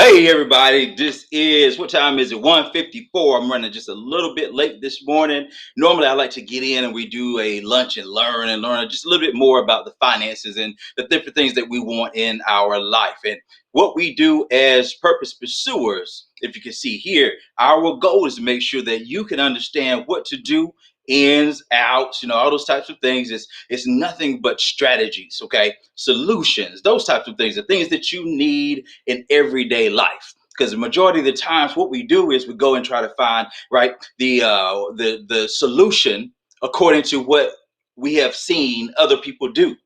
Hey everybody, this is what time is it? 1:54. I'm running just a little bit late this morning. Normally I like to get in and we do a lunch and learn just a little bit more about the finances and the different things that we want in our life. And what we do as purpose pursuers, if you can see here, our goal is to make sure that you can understand what to do, ins, outs, all those types of things. It's nothing but strategies, okay? Solutions, those types of things, the things that you need in everyday life. Because the majority of the times, what we do is we go and try to find the solution according to what we have seen other people do.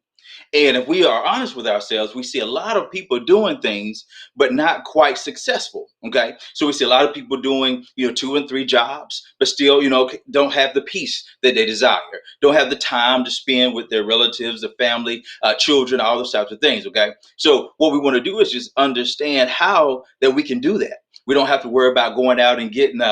And if we are honest with ourselves, we see a lot of people doing things, but not quite successful. Okay. So we see a lot of people doing, 2 and 3 jobs, but still, don't have the peace that they desire, don't have the time to spend with their relatives, their family, children, all those types of things. Okay. So what we want to do is just understand how that we can do that. We don't have to worry about going out and getting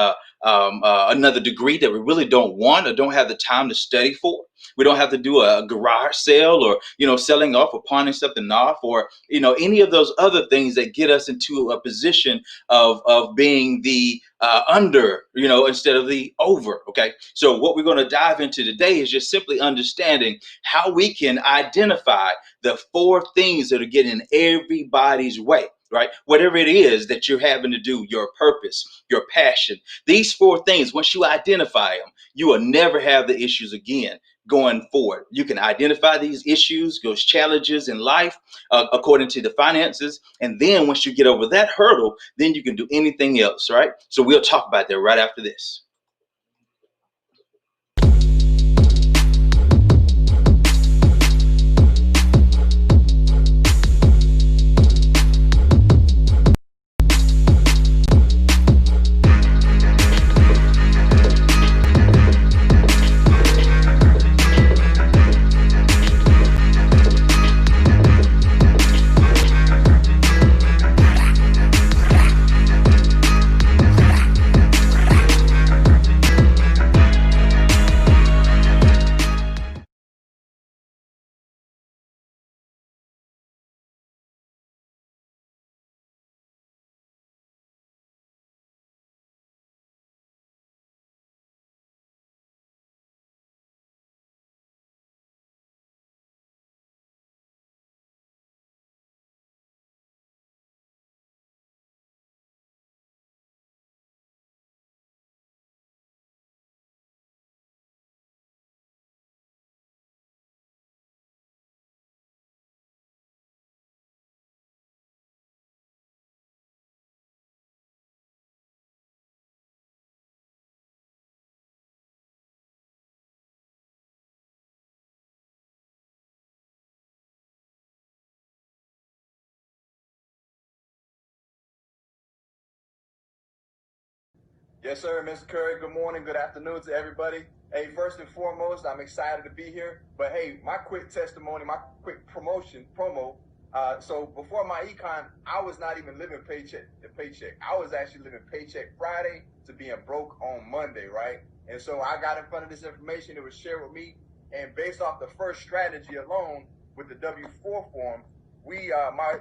another degree that we really don't want or don't have the time to study for. We don't have to do a garage sale or, selling off or pawning something off or, any of those other things that get us into a position of being the under, instead of the over. Okay. So what we're going to dive into today is just simply understanding how we can identify the 4 things that are getting in everybody's way. Right? Whatever it is that you're having to do, your purpose, your passion, these 4 things, once you identify them, you will never have the issues again going forward. You can identify these issues, those challenges in life, according to the finances. And then once you get over that hurdle, then you can do anything else, right? So we'll talk about that right after this. Yes, sir, Mr. Curry. Good morning, good afternoon to everybody. Hey, first and foremost, I'm excited to be here. But hey, my quick testimony, my quick promo. So before my econ, I was not even living paycheck to paycheck. I was actually living paycheck Friday to being broke on Monday, right? And so I got in front of this information. It was shared with me, and based off the first strategy alone with the W-4 form, we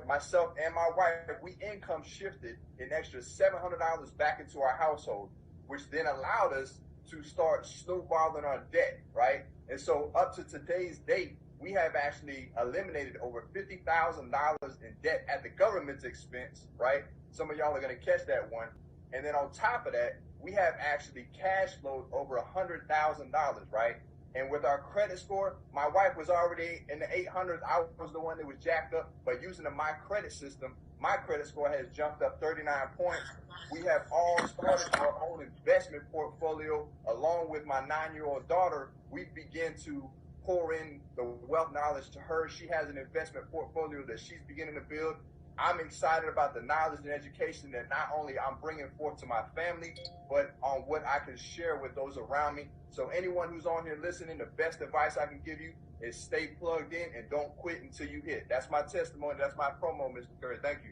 myself and my wife, we income shifted an extra $700 back into our household, which then allowed us to start snowballing our debt, right? And so up to today's date, we have actually eliminated over $50,000 in debt at the government's expense, right? Some of y'all are gonna catch that one. And then on top of that, we have actually cash flowed over $100,000, right? And with our credit score, my wife was already in the 800s. I was the one that was jacked up. But using the My Credit system, my credit score has jumped up 39 points. We have all started our own investment portfolio. Along with my 9-year-old daughter, we begin to pour in the wealth knowledge to her. She has an investment portfolio that she's beginning to build. I'm excited about the knowledge and education that not only I'm bringing forth to my family, but on what I can share with those around me. So anyone who's on here listening, the best advice I can give you is stay plugged in and don't quit until you hit. That's my testimony. That's my promo, Mr. Curry. Thank you.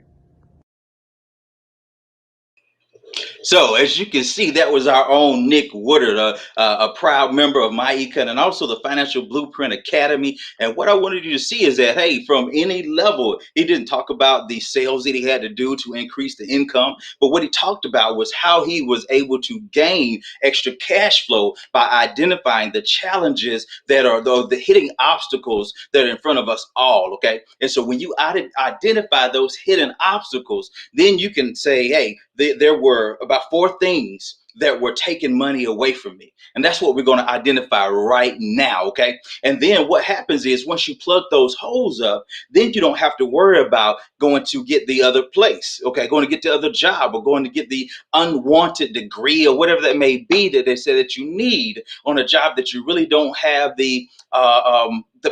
So as you can see, that was our own Nick Woodard, a proud member of My Econ and also the Financial Blueprint Academy. And what I wanted you to see is that, hey, from any level, he didn't talk about the sales that he had to do to increase the income, but what he talked about was how he was able to gain extra cash flow by identifying the challenges that are the hidden obstacles that are in front of us all. Okay. And so when you identify those hidden obstacles, then you can say, hey, there were about four things that were taking money away from me. And that's what we're going to identify right now. Okay. And then what happens is once you plug those holes up, then you don't have to worry about going to get the other place. Okay. Going to get the other job or going to get the unwanted degree or whatever that may be that they say that you need on a job that you really don't have the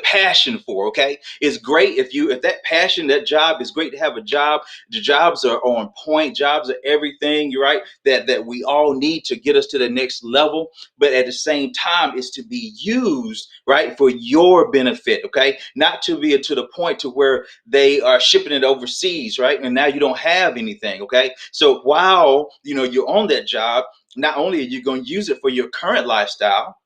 passion for. Okay. It's great if that passion, that job is great to have a job. The jobs are on point. Jobs are everything. You're right that we all need to get us to the next level. But at the same time, it's to be used right for your benefit. Okay, not to be to the point to where they are shipping it overseas, right? And now you don't have anything. Okay, so while you're on that job, not only are you going to use it for your current lifestyle,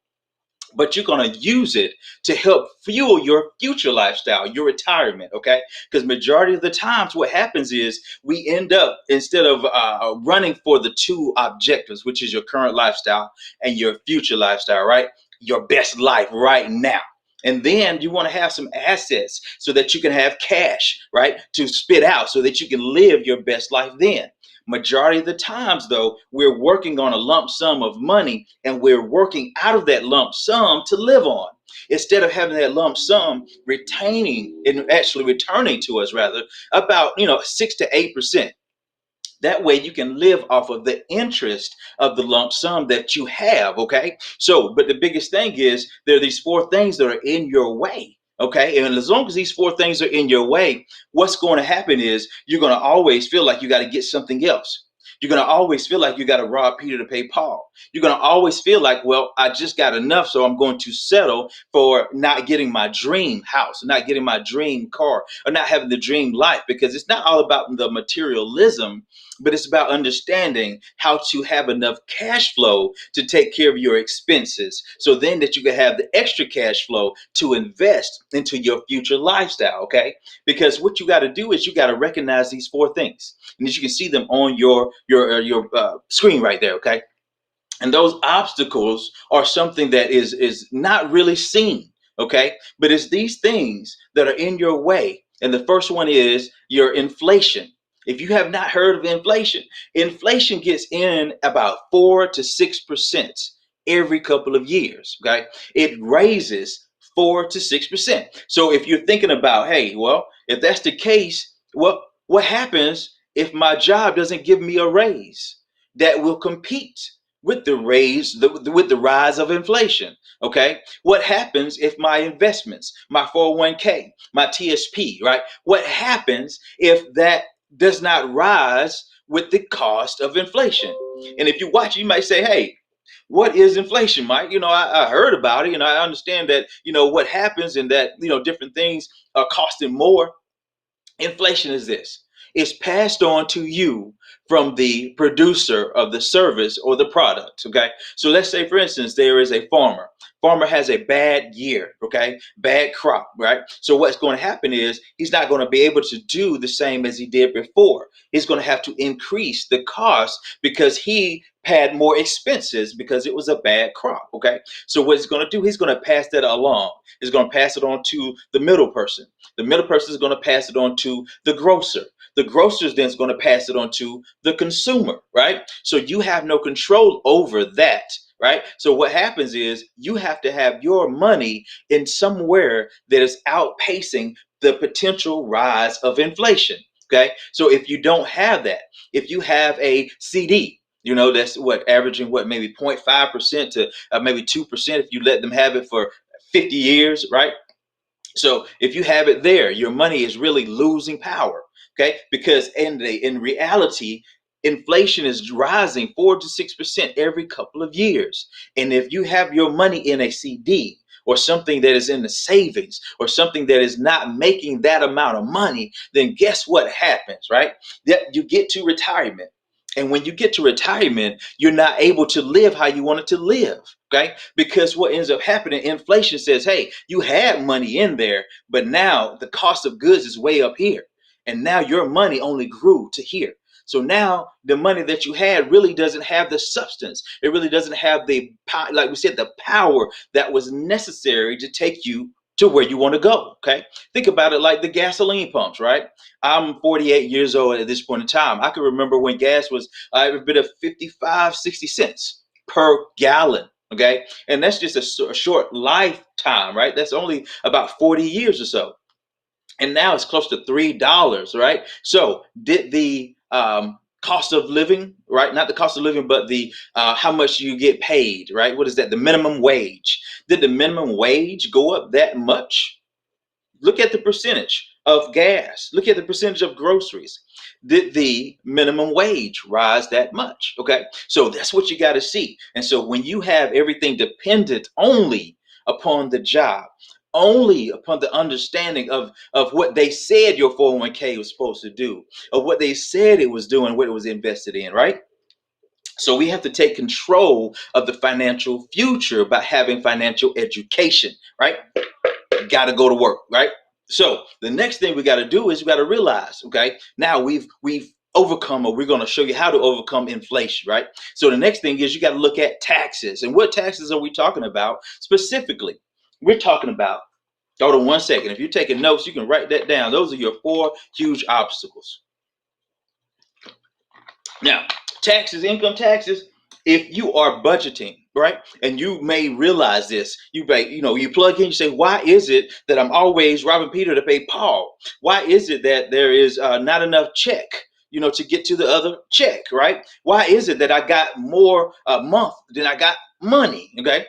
but you're going to use it to help fuel your future lifestyle, your retirement. Okay, because majority of the times what happens is we end up, instead of running for the two objectives, which is your current lifestyle and your future lifestyle, right, your best life right now, and then you want to have some assets so that you can have cash, right, to spit out so that you can live your best life then. Majority of the times, though, we're working on a lump sum of money and we're working out of that lump sum to live on. Instead of having that lump sum retaining and actually returning to us, rather, about 6 to 8%. That way you can live off of the interest of the lump sum that you have. Okay. So, but the biggest thing is there are these four things that are in your way. Okay. And as long as these four things are in your way, what's going to happen is you're going to always feel like you got to get something else. You're going to always feel like you got to rob Peter to pay Paul. You're going to always feel like, well, I just got enough, so I'm going to settle for not getting my dream house, not getting my dream car, or not having the dream life, because it's not all about the materialism, but it's about understanding how to have enough cash flow to take care of your expenses. So then that you can have the extra cash flow to invest into your future lifestyle. Okay. Because what you got to do is you got to recognize these four things. And as you can see them on your screen right there. Okay. And those obstacles are something that is not really seen. Okay. But it's these things that are in your way. And the first one is your inflation. If you have not heard of inflation, inflation gets in about 4 to 6% every couple of years. Okay. It raises 4 to 6%. So if you're thinking about, hey, well, if that's the case, well, what happens if my job doesn't give me a raise that will compete with with the rise of inflation? Okay, what happens if my investments, my 401k, my TSP, right, what happens if that does not rise with the cost of inflation? And if you watch, you might say, hey, what is inflation, Mike? I heard about it, I understand that what happens and that different things are costing more. Inflation is this: it's passed on to you from the producer of the service or the product. Okay. So let's say, for instance, there is a farmer. Farmer has a bad year, okay, bad crop, right? So what's going to happen is he's not going to be able to do the same as he did before. He's going to have to increase the cost because he had more expenses because it was a bad crop. Okay. So what he's going to do, he's going to pass that along. He's going to pass it on to the middle person. The middle person is going to pass it on to the grocer. The grocer then is going to pass it on to the consumer, right? So you have no control over that, right? So what happens is you have to have your money in somewhere that is outpacing the potential rise of inflation. Okay. So if you don't have that, if you have a CD, that's what averaging maybe 0.5% to maybe 2% if you let them have it for 50 years, right? So if you have it there, your money is really losing power. Okay, because in reality, inflation is rising 4 to 6% every couple of years. And if you have your money in a CD or something that is in the savings or something that is not making that amount of money, then guess what happens, right? That you get to retirement. And when you get to retirement, you're not able to live how you wanted to live. Okay. Because what ends up happening, inflation says, hey, you had money in there, but now the cost of goods is way up here. And now your money only grew to here. So now the money that you had really doesn't have the substance. It really doesn't have the power, like we said, the power that was necessary to take you to where you want to go. Okay. Think about it like the gasoline pumps, right? I'm 48 years old at this point in time. I can remember when gas was every bit of 55, 60 cents per gallon. Okay. And that's just a short lifetime, right? That's only about 40 years or so. And now it's close to $3, right? So did the cost of living, right? Not the cost of living, but the how much you get paid, right? What is that? The minimum wage. Did the minimum wage go up that much? Look at the percentage of gas. Look at the percentage of groceries. Did the minimum wage rise that much? Okay. So that's what you got to see. And so when you have everything dependent only upon the job, only upon the understanding of what they said your 401k was supposed to do, of what they said it was doing, what it was invested in, right? So we have to take control of the financial future by having financial education, right? Got to go to work, right? So the next thing we got to do is we got to realize, okay, now we've overcome, or we're going to show you how to overcome inflation, right? So the next thing is you got to look at taxes. And what taxes are we talking about specifically? We're talking about, hold on one second. If you're taking notes, you can write that down. Those are your 4 huge obstacles. Now, taxes, income taxes, if you are budgeting, right? And you may realize this, you plug in, you say, why is it that I'm always robbing Peter to pay Paul? Why is it that there is not enough check, to get to the other check, right? Why is it that I got more a month than I got money? Okay.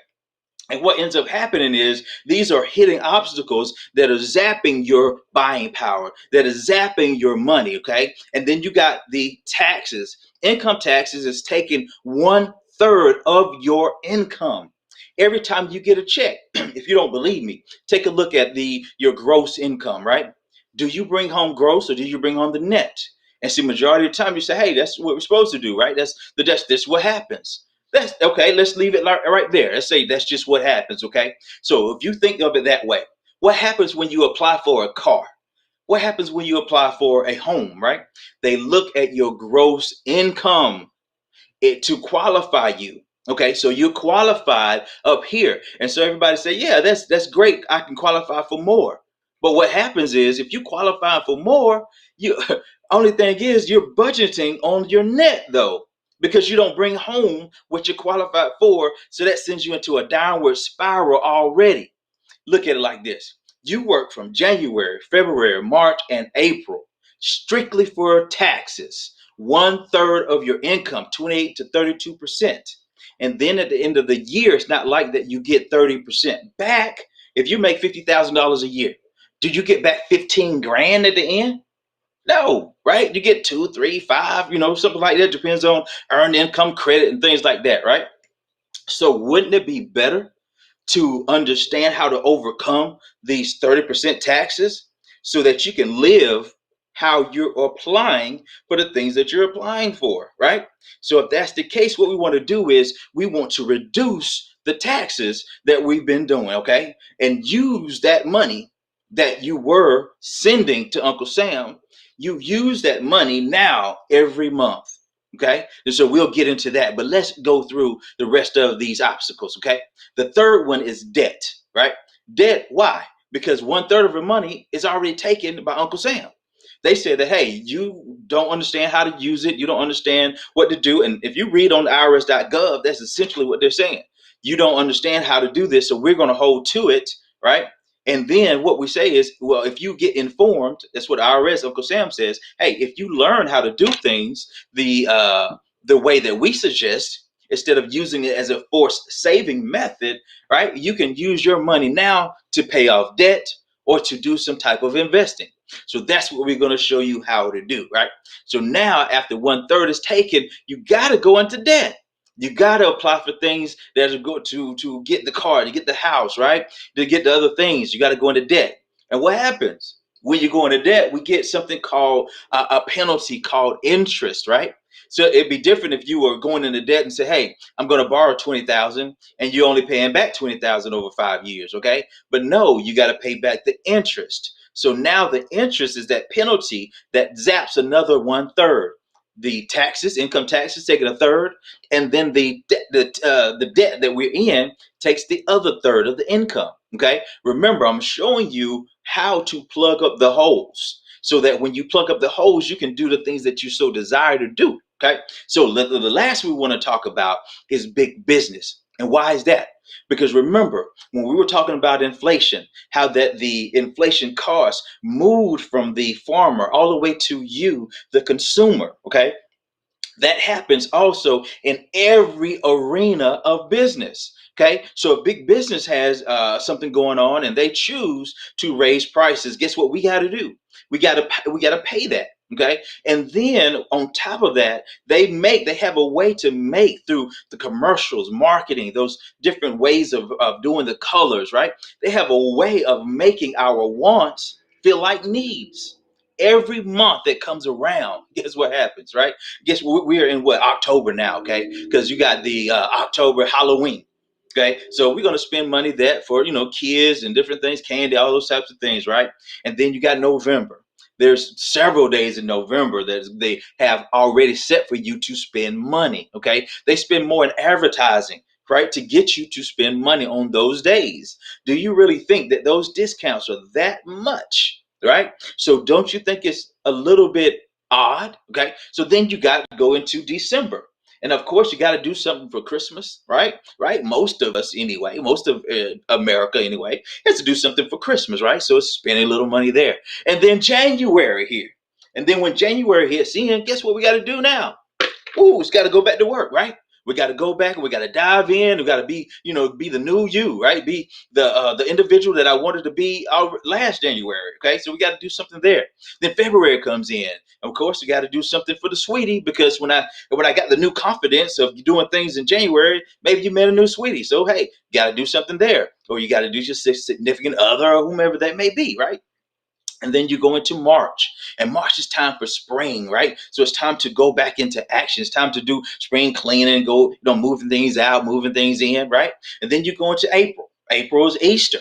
And what ends up happening is these are hitting obstacles that are zapping your buying power, that is zapping your money, okay? And then you got the taxes. Income taxes is taking 1/3 of your income. Every time you get a check, if you don't believe me, take a look at your gross income, right? Do you bring home gross or do you bring home the net? And see, majority of the time you say, hey, that's what we're supposed to do, right? That's what happens. That's okay. Let's leave it right there. Let's say that's just what happens. Okay. So if you think of it that way, what happens when you apply for a car? What happens when you apply for a home, right? They look at your gross income to qualify you. Okay, so you're qualified up here. And so everybody say, yeah, that's great. I can qualify for more. But what happens is if you qualify for more, you only thing is you're budgeting on your net though, because you don't bring home what you're qualified for. So that sends you into a downward spiral already. Look at it like this. You work from January, February, March, and April strictly for taxes. 1/3 of your income, 28 to 32%. And then at the end of the year, it's not like that you get 30% back. If you make $50,000 a year, do you get back 15 grand at the end? No, right? You get 2, 3, 5, something like that. Depends on earned income credit and things like that, right? So wouldn't it be better to understand how to overcome these 30% taxes so that you can live how you're applying for the things that you're applying for, right? So if that's the case, what we want to do is we want to reduce the taxes that we've been doing, okay? And use that money that you were sending to Uncle Sam. You use that money now every month. Okay, and so we'll get into that, but let's go through the rest of these obstacles. Okay, the third one is debt, right? Debt, why? Because 1/3 of your money is already taken by Uncle Sam. They said that, hey, you don't understand how to use it. You don't understand what to do. And if you read on irs.gov, that's essentially what they're saying. You don't understand how to do this. So we're going to hold to it, right? And then what we say is, well, if you get informed, that's what IRS Uncle Sam says. Hey, if you learn how to do things the way that we suggest, instead of using it as a forced saving method, right? You can use your money now to pay off debt or to do some type of investing. So that's what we're going to show you how to do, right? So now after 1/3 is taken, you got to go into debt. You got to apply for things that are go to get the car, to get the house, right? To get the other things, you got to go into debt. And what happens when you go into debt? We get something called a penalty called interest, right? So it'd be different if you were going into debt and say, "Hey, I'm going to borrow 20,000, and you're only paying back 20,000 over 5 years." Okay, but no, you got to pay back the interest. So now the interest is that penalty that zaps another 1/3. The taxes, income taxes, taking a third, and then the debt that we're in takes the other third of the income. Okay, remember, I'm showing you how to plug up the holes so that when you plug up the holes, you can do the things that you so desire to do. Okay, so the last we want to talk about is big business. And why is that? Because remember, when we were talking about inflation, how that the inflation cost moved from the farmer all the way to you, the consumer. Okay, that happens also in every arena of business. Okay, so if big business has something going on and they choose to raise prices, guess what we got to do? We got to pay that. Okay, and then on top of that, they have a way to make through the commercials, marketing, those different ways of doing the colors. Right, they have a way of making our wants feel like needs. Every month that comes around, guess what happens, right? Guess we're in what, October now, okay? Because you got the October Halloween, okay? So we're gonna spend money that for kids and different things, candy, all those types of things, right? And then you got November. There's several days in November that they have already set for you to spend money, okay? They spend more in advertising, right, to get you to spend money on those days. Do you really think that those discounts are that much, right? So don't you think it's a little bit odd? Okay, so then you got to go into December, and of course you got to do something for Christmas, right? Right, most of us anyway, most of America anyway, has to do something for Christmas, right? So it's spending a little money there. And then January here, and then when January hits in, guess what we got to do now? Ooh, it's got to go back to work, right? We got to go back and we got to dive in. We got to be, be the new you, right? Be the individual that I wanted to be last January. Okay, so we got to do something there. Then February comes in. Of course, we got to do something for the sweetie, because when I got the new confidence of doing things in January, maybe you met a new sweetie. So hey, got to do something there, or you got to do your significant other or whomever that may be, right? And then you go into March, and March is time for spring, right? So it's time to go back into action. It's time to do spring cleaning, go, moving things out, moving things in, right? And then you go into April. April is Easter.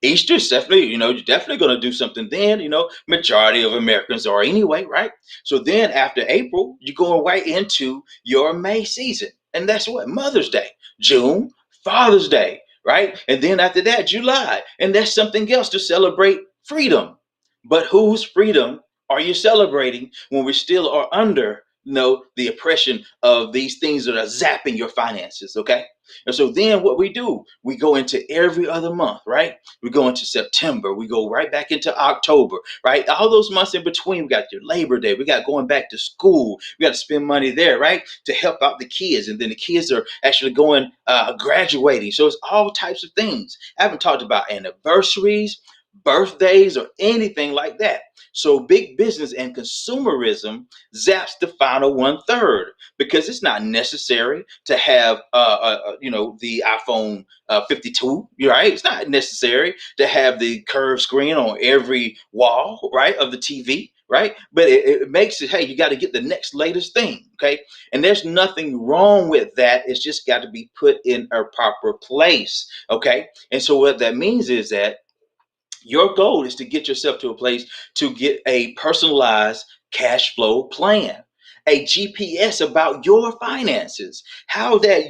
Easter is definitely, you're definitely going to do something then, majority of Americans are anyway, right? So then after April, you're going right into your May season. And that's what? Mother's Day. June, Father's Day, right? And then after that, July. And that's something else to celebrate freedom. But whose freedom are you celebrating when we still are under, the oppression of these things that are zapping your finances? Okay. And so then what we do, we go into every other month, right? We go into September, we go right back into October, right? All those months in between, we got your Labor Day, we got going back to school, we got to spend money there, right? To help out the kids. And then the kids are actually going, graduating. So it's all types of things. I haven't talked about anniversaries, birthdays, or anything like that. So big business and consumerism zaps the final 1/3, because it's not necessary to have the iPhone 52, right? It's not necessary to have the curved screen on every wall, right, of the TV, right? But it makes it, hey, you got to get the next latest thing, okay? And there's nothing wrong with that. It's just got to be put in a proper place, okay? And so what that means is that your goal is to get yourself to a place to get a personalized cash flow plan, a GPS about your finances, how that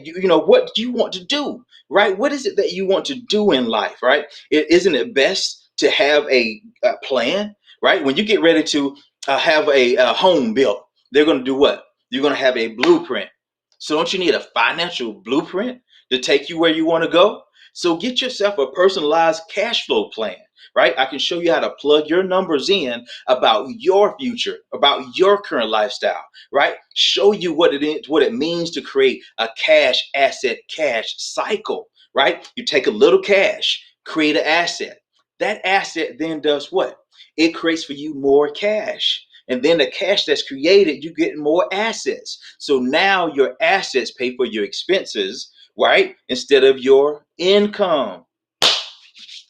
what do you want to do, right? What is it that you want to do in life, right? Isn't it best to have a plan, right? When you get ready to have a home built, they're going to do what? You're going to have a blueprint. So don't you need a financial blueprint to take you where you want to go? So get yourself a personalized cash flow plan, right? I can show you how to plug your numbers in about your future, about your current lifestyle, right? Show you what it is, what it means to create a cash asset cash cycle, right? You take a little cash, create an asset. That asset then does what? It creates for you more cash. And then the cash that's created, you get more assets. So now your assets pay for your expenses, right? Instead of your income.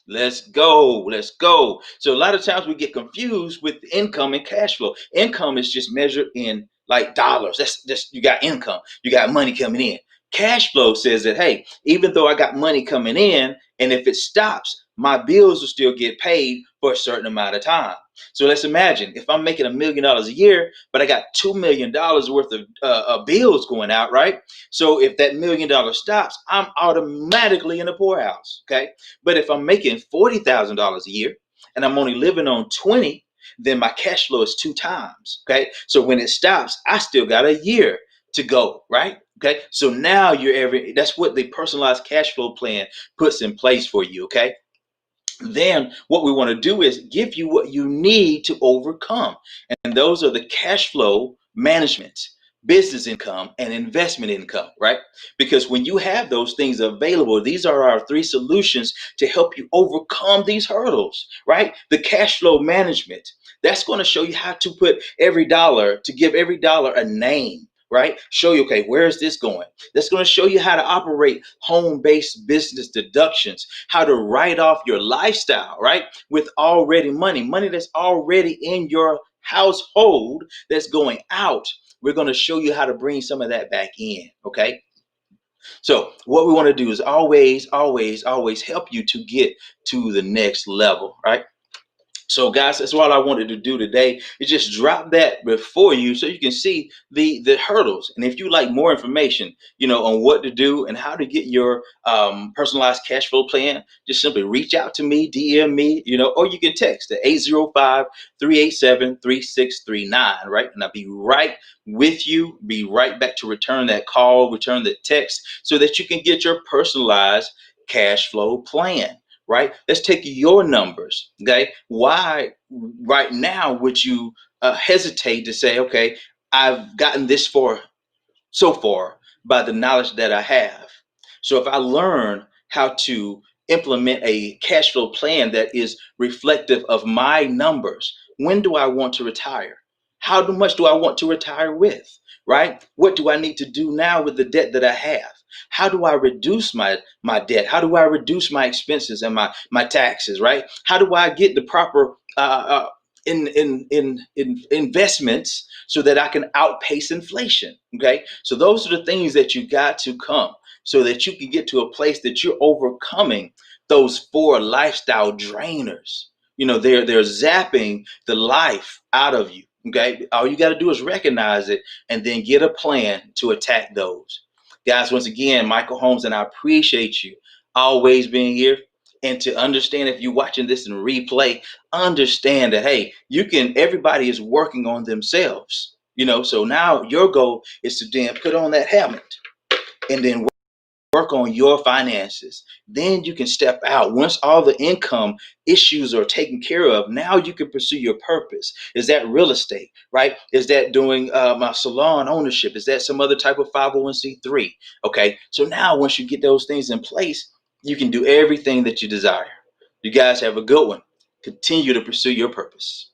Let's go. Let's go. So a lot of times we get confused with income and cash flow. Income is just measured in like dollars. That's just, you got income, you got money coming in. Cash flow says that, hey, even though I got money coming in, and if it stops, my bills will still get paid for a certain amount of time. So let's imagine if I'm making $1 million a year, but I got $2 million worth of bills going out, right? So if that $1 million stops, I'm automatically in the poorhouse. Okay. But if I'm making $40,000 a year and I'm only living on 20, then my cash flow is 2 times. Okay. So when it stops, I still got a year to go, right? Okay. So now that's what the personalized cash flow plan puts in place for you. Okay. Then what we want to do is give you what you need to overcome. And those are the cash flow management, business income, and investment income, right? Because when you have those things available, these are our 3 solutions to help you overcome these hurdles, right? The cash flow management, that's going to show you how to put every dollar, to give every dollar a name. Right? Show you, okay, where is this going? That's going to show you how to operate home-based business deductions, how to write off your lifestyle, right? With already money that's already in your household that's going out. We're going to show you how to bring some of that back in, okay? So what we want to do is always help you to get to the next level, right? So guys, that's what I wanted to do today, is just drop that before you so you can see the hurdles. And if you like more information, on what to do and how to get your personalized cash flow plan, just simply reach out to me, DM me, or you can text at 805-387-3639, right? And I'll be right with you, be right back to return that call, return the text, so that you can get your personalized cash flow plan, right? Let's take your numbers. Okay. Why right now would you hesitate to say, okay, I've gotten this far so far by the knowledge that I have. So if I learn how to implement a cash flow plan that is reflective of my numbers, when do I want to retire? How much do I want to retire with? Right? What do I need to do now with the debt that I have? How do I reduce my debt? How do I reduce my expenses and my taxes? Right? How do I get the proper in investments so that I can outpace inflation? Okay, so those are the things that you got to come so that you can get to a place that you're overcoming those 4 lifestyle drainers. They're zapping the life out of you. Okay, all you got to do is recognize it and then get a plan to attack those. Guys, once again, Michael Holmes, and I appreciate you always being here. And to understand, if you're watching this in replay, understand that, hey, everybody is working on themselves. So now your goal is to then put on that helmet and then work on your finances. Then you can step out. Once all the income issues are taken care of, now you can pursue your purpose. Is that real estate, right? Is that doing my salon ownership? Is that some other type of 501c3? Okay, so now once you get those things in place, you can do everything that you desire. You guys have a good one. Continue to pursue your purpose.